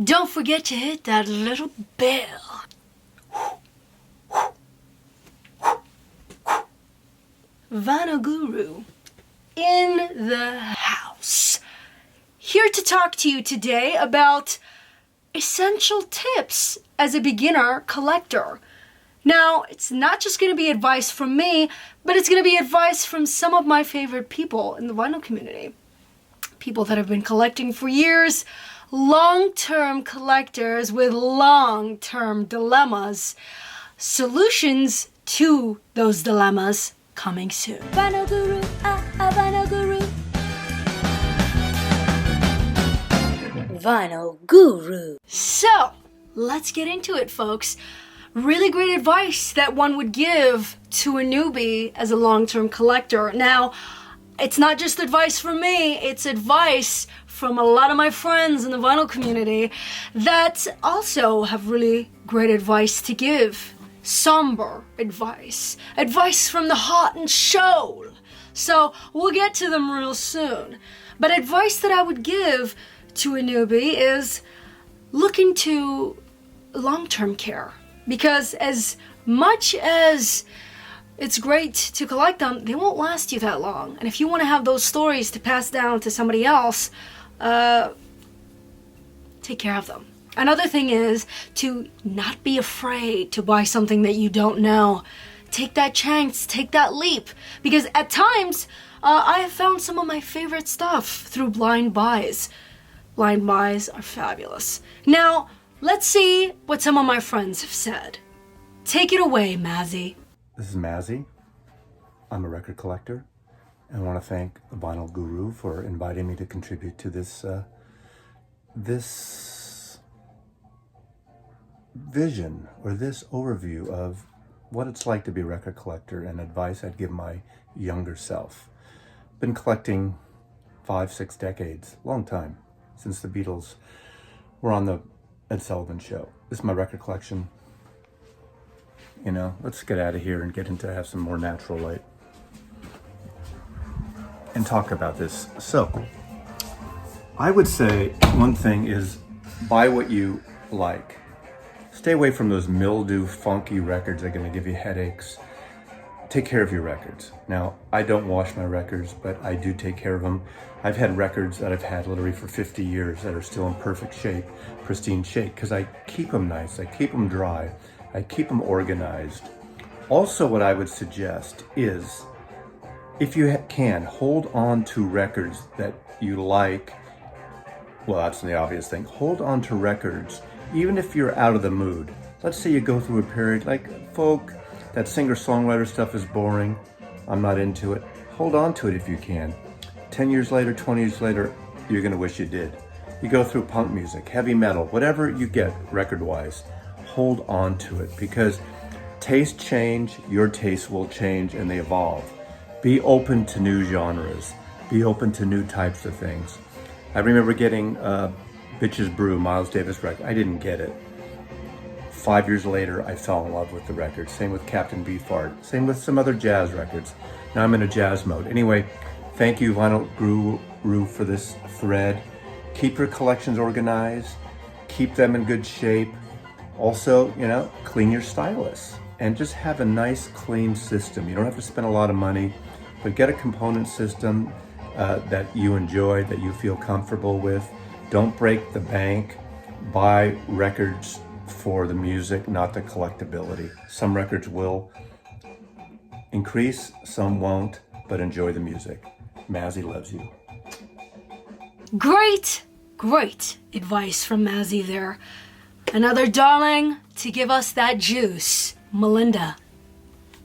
Don't forget to hit that little bell. Vinyl Guru in the house. Here to talk to you today about essential tips as a beginner collector. Now, it's not just going to be advice from me, but it's going to be advice from some of my favorite people in the vinyl community. People that have been collecting for years, long-term collectors with long-term dilemmas. Solutions to those dilemmas coming soon. Vinyl Guru, Vinyl Guru. Vinyl Guru. So, let's get into it, folks. Really great advice that one would give to a newbie as a long-term collector. Now, it's not just advice from me, it's advice from a lot of my friends in the vinyl community that also have really great advice to give. Somber advice. Advice from the heart and soul. So, we'll get to them real soon. But advice that I would give to a newbie is look into long-term care. Because as much as it's great to collect them, they won't last you that long. And if you want to have those stories to pass down to somebody else, take care of them. Another thing is to not be afraid to buy something that you don't know. Take that chance, take that leap. Because at times, I have found some of my favorite stuff through blind buys. Blind buys are fabulous. Now, let's see what some of my friends have said. Take it away, Mazzy. This is Mazzy. I'm a record collector, and I want to thank the Vinyl Guru for inviting me to contribute to this vision or this overview of what it's like to be a record collector and advice I'd give my younger self. Been collecting 5-6 decades, long time, since the Beatles were on the Ed Sullivan Show. This is my record collection. You know, let's get out of here and get into have some more natural light and talk about this. So, I would say one thing is buy what you like. Stay away from those mildew, funky records that are going to give you headaches. Take care of your records. Now, I don't wash my records, but I do take care of them. I've had records that I've had literally for 50 years that are still in perfect shape, pristine shape, because I keep them nice, I keep them dry, I keep them organized. Also, what I would suggest is, if you can, hold on to records that you like. Well, that's the obvious thing. Hold on to records, even if you're out of the mood. Let's say you go through a period like folk, that singer-songwriter stuff is boring, I'm not into it. Hold on to it if you can. 10 years later, 20 years later, you're gonna wish you did. You go through punk music, heavy metal, whatever you get record-wise, hold on to it because tastes change, your tastes will change and they evolve. Be open to new genres. Be open to new types of things. I remember getting Bitches Brew, Miles Davis record. I didn't get it. 5 years later, I fell in love with the record. Same with Captain Beefheart. Same with some other jazz records. Now I'm in a jazz mode. Anyway, thank you, Vinyl Guru, for this thread. Keep your collections organized. Keep them in good shape. Also, you know, clean your stylus. And just have a nice, clean system. You don't have to spend a lot of money, but get a component system that you enjoy, that you feel comfortable with. Don't break the bank. Buy records for the music, not the collectability. Some records will increase, some won't, but enjoy the music. Mazzy loves you. Great advice from Mazzy there. Another darling to give us that juice. Melinda,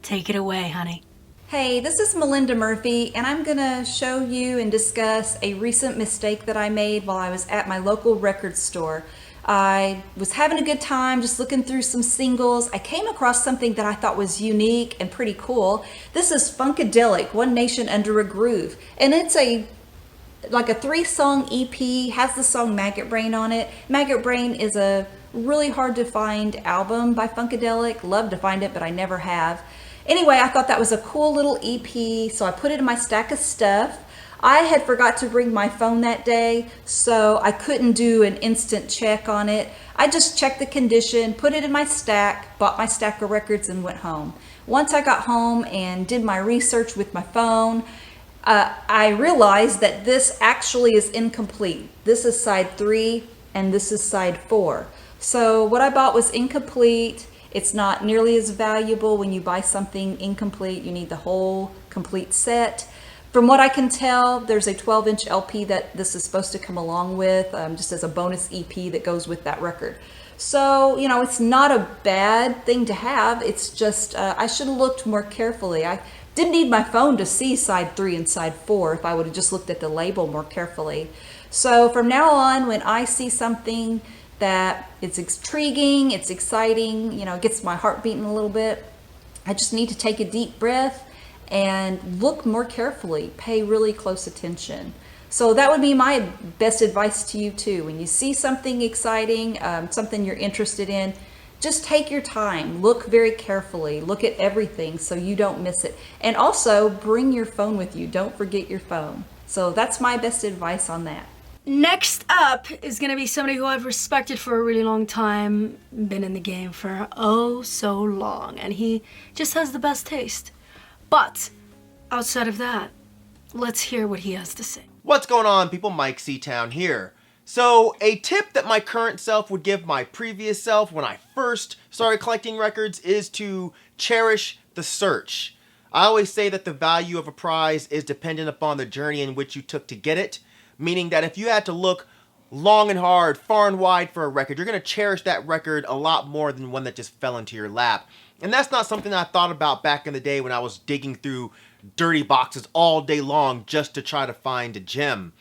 take it away, honey. Hey, this is Melinda Murphy, and I'm gonna show you and discuss a recent mistake that I made while I was at my local record store. I was having a good time just looking through some singles. I came across something that I thought was unique and pretty cool. This is Funkadelic, One Nation Under a Groove, and it's like a 3-song EP, has the song Maggot Brain on it. Maggot Brain is a really hard to find album by Funkadelic. Love to find it, but I never have. Anyway, I thought that was a cool little EP, so I put it in my stack of stuff. I had forgot to bring my phone that day, so I couldn't do an instant check on it. I just checked the condition, put it in my stack, bought my stack of records, and went home. Once I got home and did my research with my phone, I realized that this actually is incomplete. This is side 3 and this is side 4. So what I bought was incomplete. It's not nearly as valuable when you buy something incomplete. You need the whole complete set. From what I can tell, there's a 12-inch LP that this is supposed to come along with, just as a bonus EP that goes with that record. So, you know, it's not a bad thing to have. It's just, I should have looked more carefully. I didn't need my phone to see side 3 and side 4 if I would have just looked at the label more carefully. So from now on, when I see something that it's intriguing, it's exciting, you know, it gets my heart beating a little bit, I just need to take a deep breath and look more carefully, pay really close attention. So that would be my best advice to you too. When you see something exciting, something you're interested in, just take your time, look very carefully, look at everything so you don't miss it. And also bring your phone with you, don't forget your phone. So that's my best advice on that. Next up is going to be somebody who I've respected for a really long time, been in the game for oh so long, and he just has the best taste. But outside of that, let's hear what he has to say. What's going on, people? Myke C-Town here. So, a tip that my current self would give my previous self when I first started collecting records is to cherish the search. I always say that the value of a prize is dependent upon the journey in which you took to get it, meaning that if you had to look long and hard, far and wide for a record, you're going to cherish that record a lot more than one that just fell into your lap. And that's not something I thought about back in the day when I was digging through dirty boxes all day long just to try to find a gem.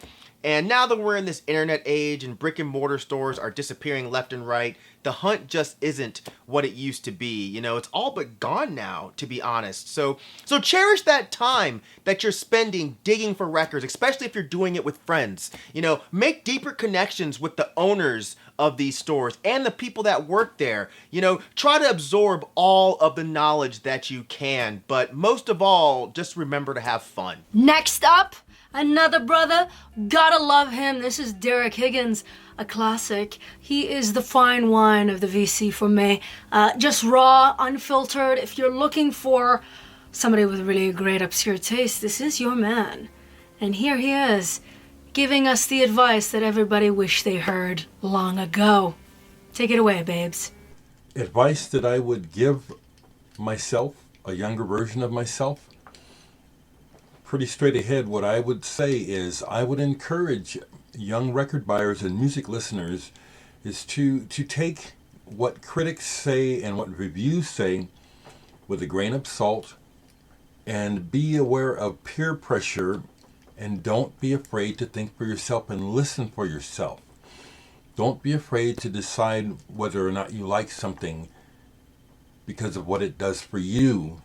And now that we're in this internet age and brick and mortar stores are disappearing left and right, the hunt just isn't what it used to be. You know, it's all but gone now, to be honest. So cherish that time that you're spending digging for records, especially if you're doing it with friends. You know, make deeper connections with the owners of these stores and the people that work there. You know, try to absorb all of the knowledge that you can, but most of all, just remember to have fun. Next up, another brother, gotta love him. This is Dereck Higgins, a classic. He is the fine wine of the VC for me. Just raw, unfiltered. If you're looking for somebody with really great obscure taste, this is your man. And here he is, giving us the advice that everybody wished they heard long ago. Take it away, babes. Advice that I would give myself, a younger version of myself? Pretty straight ahead, what I would say is I would encourage young record buyers and music listeners is to take what critics say and what reviews say with a grain of salt and be aware of peer pressure and don't be afraid to think for yourself and listen for yourself. Don't be afraid to decide whether or not you like something because of what it does for you,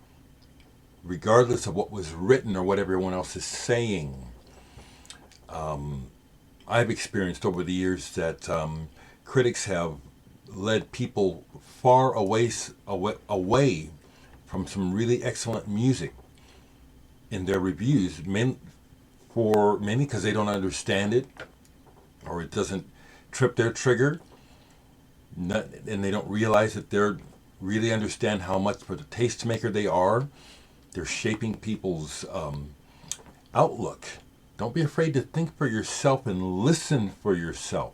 regardless of what was written or what everyone else is saying. I've experienced over the years that critics have led people far away from some really excellent music in their reviews, for many because they don't understand it or it doesn't trip their trigger, and they don't realize that they're really understand how much of a tastemaker they are. They're shaping people's outlook. Don't be afraid to think for yourself and listen for yourself.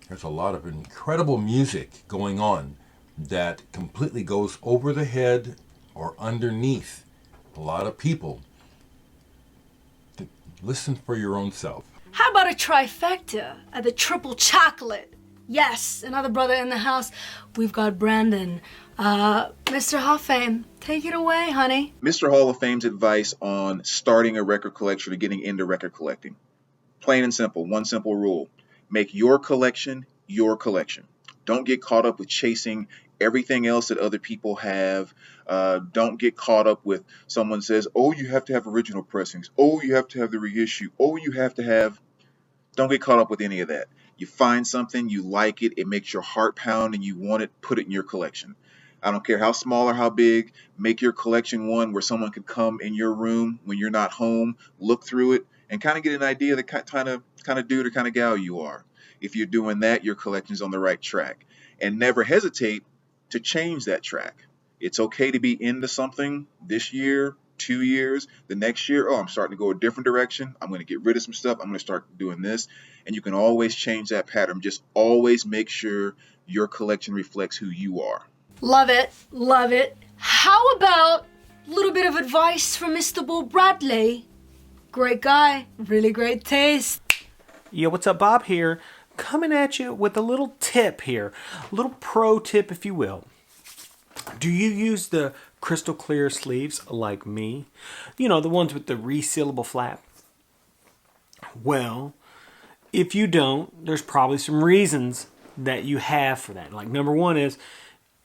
There's a lot of incredible music going on that completely goes over the head or underneath a lot of people. Listen for your own self. How about a trifecta at the triple chocolate? Yes, another brother in the house. We've got Brandon. Mr.Hoffame, take it away, honey. Mr. Hall of Fame's advice on starting a record collection or getting into record collecting. Plain and simple, one simple rule. Make your collection your collection. Don't get caught up with chasing everything else that other people have. Don't get caught up with someone says, oh, you have to have original pressings. Oh, you have to have the reissue. Oh, you have to have... Don't get caught up with any of that. You find something, you like it, it makes your heart pound and you want it, put it in your collection. I don't care how small or how big, make your collection one where someone could come in your room when you're not home, look through it, and kind of get an idea of the kind of dude or kind of gal you are. If you're doing that, your collection's on the right track. And never hesitate to change that track. It's okay to be into something this year, 2 years, the next year. Oh, I'm starting to go a different direction. I'm going to get rid of some stuff. I'm going to start doing this. And you can always change that pattern. Just always make sure your collection reflects who you are. Love it. Love it. How about a little bit of advice from Mr. Bull Bradley? Great guy. Really great taste. Yo, what's up? Bob here. Coming at you with a little tip here. A little pro tip, if you will. Do you use the crystal clear sleeves like me? You know, the ones with the resealable flap? Well, if you don't, there's probably some reasons that you have for that. Like, number one is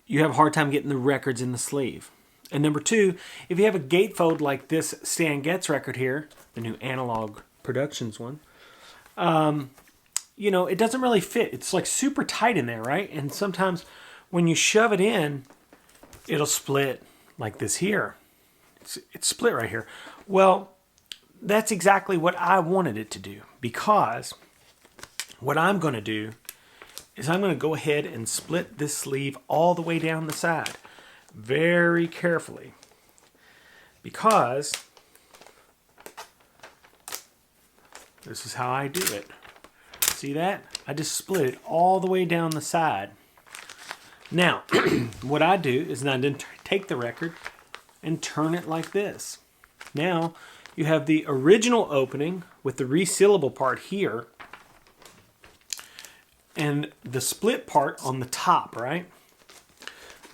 you have a hard time getting the records in the sleeve. And number two, if you have a gatefold like this Stan Getz record here, the new Analog Productions one, you know, it doesn't really fit. It's like super tight in there, right? And sometimes when you shove it in, it'll split like this here. It's split right here. Well, that's exactly what I wanted it to do, because what I'm going to do is I'm going to go ahead and split this sleeve all the way down the side very carefully, because this is how I do it. See that? I just split it all the way down the side. Now, what I do is I then take the record and turn it like this. Now, you have the original opening with the resealable part here and the split part on the top, right?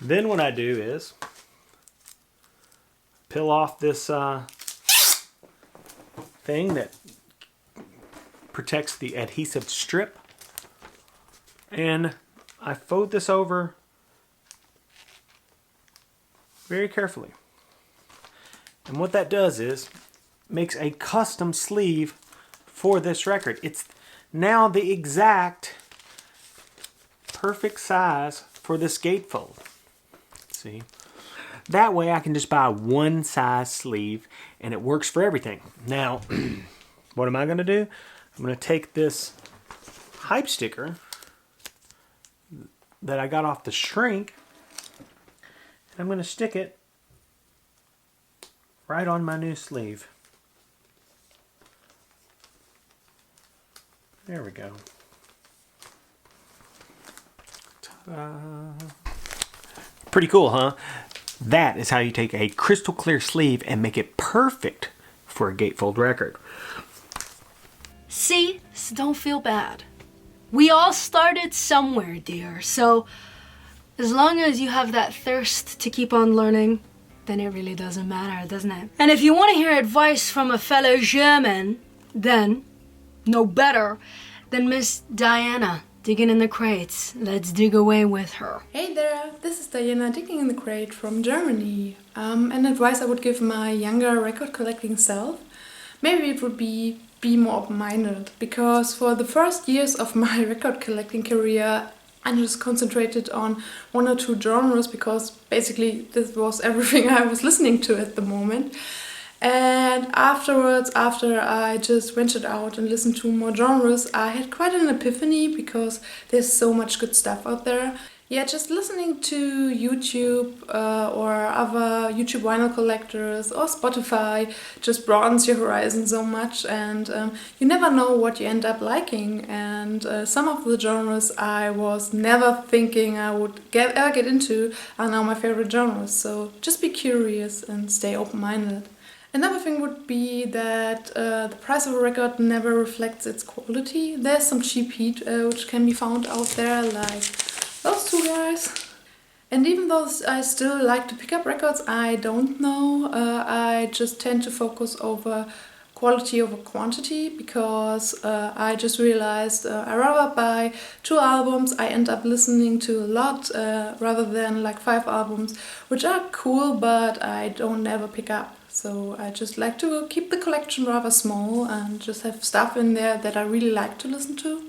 Then what I do is peel off this thing that protects the adhesive strip, and I fold this over very carefully. And what that does is makes a custom sleeve for this record. It's now the exact perfect size for this gatefold. See? That way I can just buy one size sleeve and it works for everything. Now, what am I going to do? I'm going to take this hype sticker that I got off the shrink, and I'm going to stick it right on my new sleeve. There we go. Ta-da. Pretty cool, huh? That is how you take a crystal clear sleeve and make it perfect for a gatefold record. See, so don't feel bad. We all started somewhere, dear. So as long as you have that thirst to keep on learning, then it really doesn't matter, doesn't it? And if you want to hear advice from a fellow German, then no better than Miss Diana digging in the crates. Let's dig away with her. Hey there, this is Diana digging in the crate from Germany. And advice I would give my younger record collecting self, maybe it would be more open-minded, because for the first years of my record collecting career I just concentrated on one or two genres, because basically this was everything I was listening to at the moment. And afterwards, after I just ventured out and listened to more genres, I had quite an epiphany, because there's so much good stuff out there. Yeah, just listening to YouTube or other YouTube vinyl collectors or Spotify just broadens your horizon so much, and you never know what you end up liking. And some of the genres I was never thinking I would ever get into are now my favorite genres. So just be curious and stay open-minded. Another thing would be that the price of a record never reflects its quality. There's some cheap heat which can be found out there, like those two guys. And even though I still like to pick up records I don't know, I just tend to focus over quality over quantity, because I just realized I rather buy 2 albums I end up listening to a lot rather than like 5 albums, which are cool but I don't never pick up. So I just like to keep the collection rather small and just have stuff in there that I really like to listen to.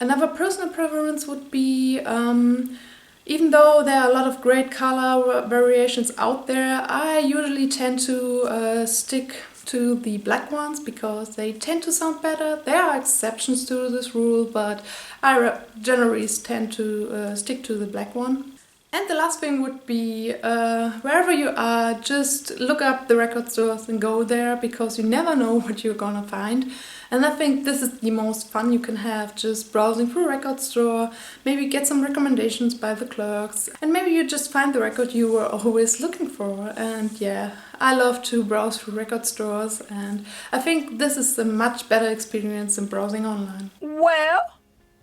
Another personal preference would be, even though there are a lot of great color variations out there, I usually tend to stick to the black ones because they tend to sound better. There are exceptions to this rule, but I generally tend to stick to the black one. And the last thing would be, wherever you are, just look up the record stores and go there, because you never know what you're gonna find. And I think this is the most fun you can have, just browsing through a record store, maybe get some recommendations by the clerks, and maybe you just find the record you were always looking for. And yeah, I love to browse through record stores, and I think this is a much better experience than browsing online. Well,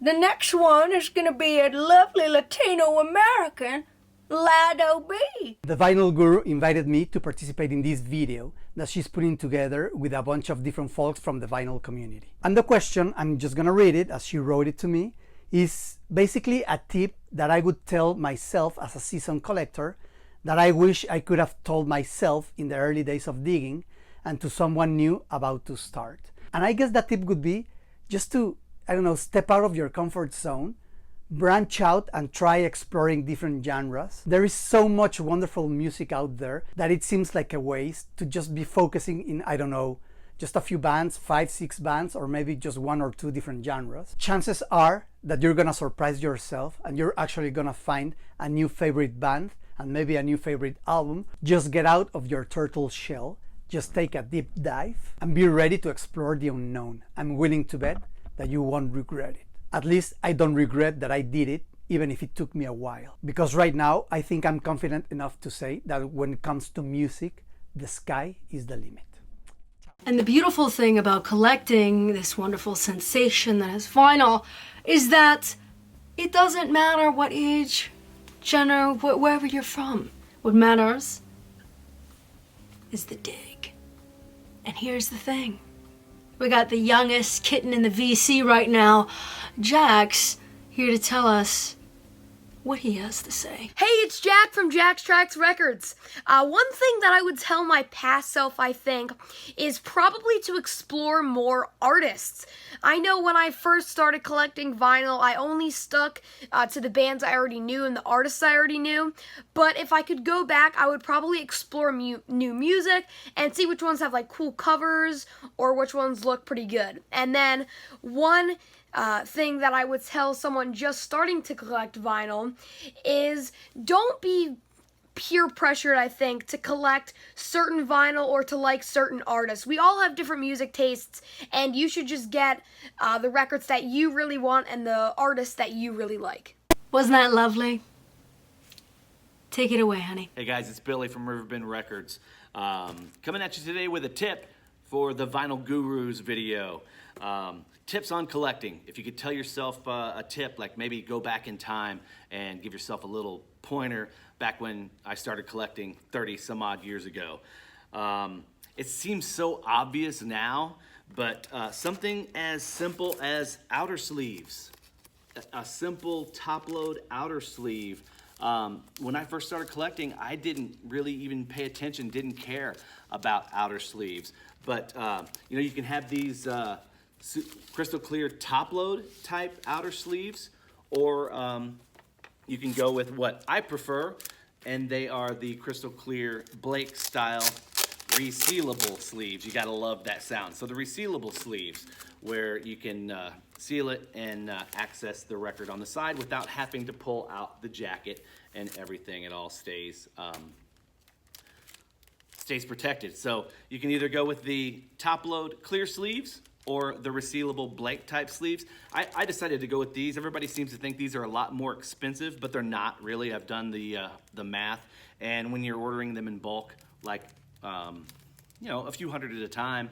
the next one is going to be a lovely Latino American, Lado B. The Vinyl Guru invited me to participate in this video that she's putting together with a bunch of different folks from the vinyl community. And the question, I'm just gonna read it as she wrote it to me, is basically a tip that I would tell myself as a seasoned collector that I wish I could have told myself in the early days of digging and to someone new about to start. And I guess that tip would be just to, I don't know, step out of your comfort zone, branch out and try exploring different genres. There is so much wonderful music out there that it seems like a waste to just be focusing in, I don't know, just a few bands, 5, 6 bands, or maybe just 1 or 2 different genres. Chances are that you're gonna surprise yourself and you're actually gonna find a new favorite band and maybe a new favorite album. Just get out of your turtle shell, just take a deep dive and be ready to explore the unknown. I'm willing to bet that you won't regret it. At least I don't regret that I did it, even if it took me a while. Because right now, I think I'm confident enough to say that when it comes to music, the sky is the limit. And the beautiful thing about collecting this wonderful sensation that is vinyl is that it doesn't matter what age, gender, wherever you're from. What matters is the dig. And here's the thing. We got the youngest kitten in the VC right now, Jax, here to tell us what he has to say. Hey, it's Jack from Jack's Trax Records. One thing that I would tell my past self, I think, is probably to explore more artists. I know when I first started collecting vinyl, I only stuck to the bands I already knew and the artists I already knew. But if I could go back, I would probably explore new music and see which ones have like cool covers or which ones look pretty good. And then one thing that I would tell someone just starting to collect vinyl is don't be peer pressured, I think, to collect certain vinyl or to like certain artists. We all have different music tastes, and you should just get the records that you really want and the artists that you really like. Wasn't that lovely? Take it away, honey. Hey guys, it's Billy from RiverBend Records. Coming at you today with a tip for the Vinyl Gurus video. Tips on collecting. If you could tell yourself a tip, like maybe go back in time and give yourself a little pointer back when I started collecting 30 some odd years ago. It seems so obvious now, but something as simple as outer sleeves. A simple top-load outer sleeve. When I first started collecting, I didn't really even pay attention, didn't care about outer sleeves. But you know, you can have these crystal clear top load type outer sleeves, or you can go with what I prefer, and they are the crystal clear Blake style resealable sleeves. You gotta love that sound. So the resealable sleeves, where you can seal it and access the record on the side without having to pull out the jacket and everything. It all stays protected. So you can either go with the top load clear sleeves or the resealable Blake type sleeves. I decided to go with these. Everybody seems to think these are a lot more expensive, but they're not really. I've done the math, and when you're ordering them in bulk, like you know, a few hundred at a time,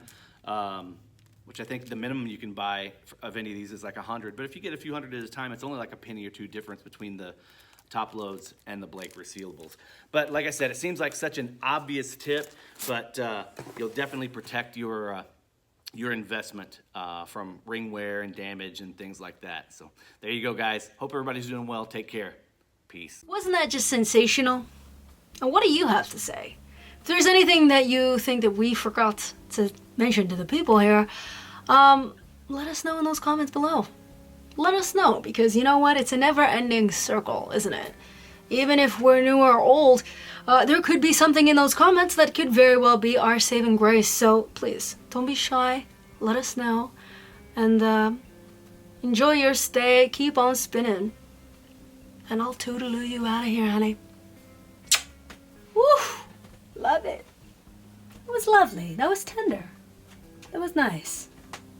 which I think the minimum you can buy of any of these is like 100. But if you get a few hundred at a time, it's only like a penny or two difference between the top loads and the Blake resealables. But like I said, it seems like such an obvious tip, but you'll definitely protect your investment from ring wear and damage and things like that. So there you go, guys. Hope everybody's doing well. Take care. Peace. Wasn't that just sensational? And what do you have to say? If there's anything that you think that we forgot to mention to the people here, let us know in those comments below. Let us know, because you know what? It's a never-ending circle, isn't it? even if we're new or old, there could be something in those comments that could very well be our saving grace. So please, don't be shy. Let us know. And enjoy your stay. Keep on spinning. And I'll toodaloo you out of here, honey. Woo! Love it. It was lovely. That was tender. That was nice.